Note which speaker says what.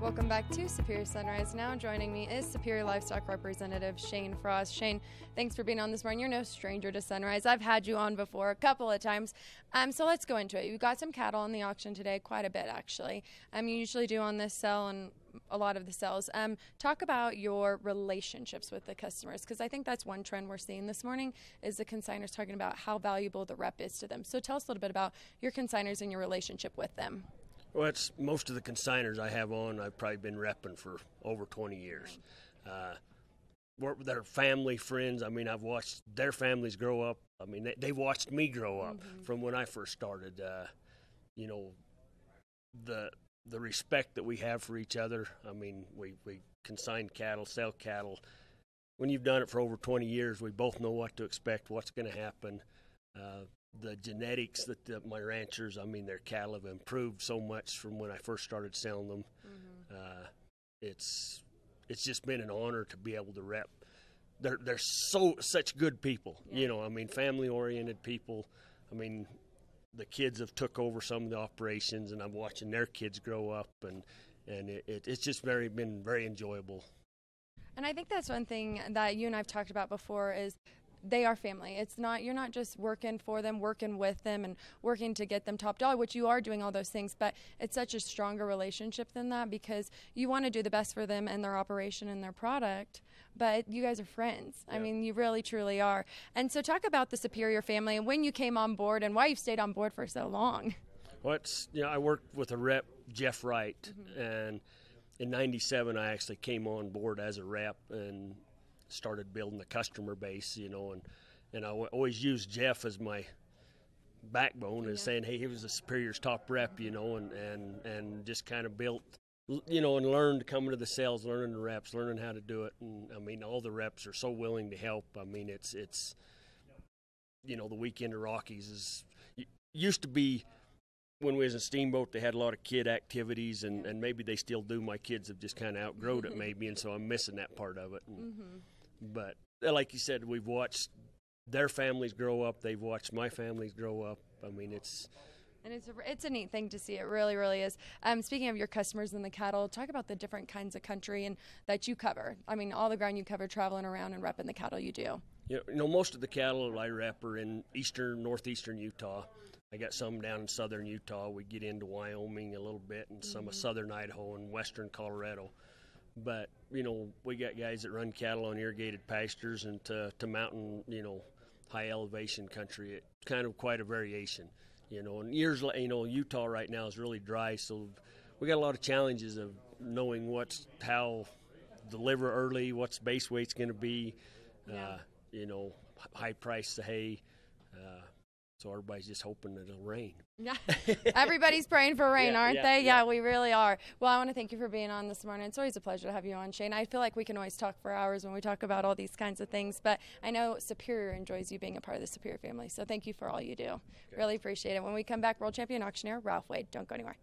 Speaker 1: Welcome back to Superior Sunrise. Now joining me is Superior Livestock Representative Shane Frost. Shane, thanks for being on this morning. You're no stranger to Sunrise. I've had you on before a couple of times. So let's go into it. You've got some cattle on the auction today, quite a bit actually. You usually do on this sell and a lot of the sales. Talk about your relationships with the customers, because I think that's one trend we're seeing this morning is the consigners talking about how valuable the rep is to them. So tell us a little bit about your consigners and your relationship with them.
Speaker 2: Well, it's most of the consigners I have on, I've probably been repping for over 20 years. They're family, friends. I mean, I've watched their families grow up. I mean, they watched me grow up from when I first started. You know, the respect that we have for each other. I mean, we consign cattle, sell cattle. When you've done it for over 20 years, we both know what to expect, what's going to happen. The genetics that my ranchers, I mean, their cattle have improved so much from when I first started selling them. It's just been an honor to be able to rep. They're such good people, you know. I mean, family-oriented people. I mean, the kids have took over some of the operations, and I'm watching their kids grow up, and it's just been very enjoyable.
Speaker 1: And I think that's one thing that you and I've talked about before is they are family. It's not, you're not just working for them, working with them, and working to get them top dollar, which you are doing all those things, but it's such a stronger relationship than that because you want to do the best for them and their operation and their product, but you guys are friends. Yeah. I mean, you really, truly are. And so talk about the Superior family and when you came on board and why you've stayed on board for so long.
Speaker 2: Well, I worked with a rep, Jeff Wright, and in '97 I actually came on board as a rep and started building the customer base, you know, and I always used Jeff as my backbone as saying, hey, he was the Superior's top rep, you know, and just kind of built, you know, and learned coming to the sales, learning the reps, learning how to do it. And I mean, all the reps are so willing to help. I mean, it's you know, the weekend of Rockies used to be when we was in Steamboat, they had a lot of kid activities, and maybe they still do. My kids have just kind of outgrown it maybe, and so I'm missing that part of it. But like you said, we've watched their families grow up. They've watched my families grow up. I mean, it's a neat thing to see. It really, really is. Speaking of your customers and the cattle, talk about the different kinds of country and that you cover. I mean, all the ground you cover, traveling around and repping the cattle you do. You know, most of the cattle I rep are in northeastern Utah. I got some down in southern Utah. We get into Wyoming a little bit and some of southern Idaho and western Colorado. But, you know, we got guys that run cattle on irrigated pastures and to mountain, you know, high elevation country. It's kind of quite a variation, you know. And Utah right now is really dry, so we got a lot of challenges of knowing how deliver early, what's base weight's going to be, you know, high price of hay. So everybody's just hoping that it'll rain.
Speaker 1: Yeah, everybody's praying for rain, aren't they? Yeah, we really are. Well, I want to thank you for being on this morning. It's always a pleasure to have you on, Shane. I feel like we can always talk for hours when we talk about all these kinds of things, but I know Superior enjoys you being a part of the Superior family, so thank you for all you do. Okay. Really appreciate it. When we come back, World Champion Auctioneer Ralph Wade. Don't go anywhere.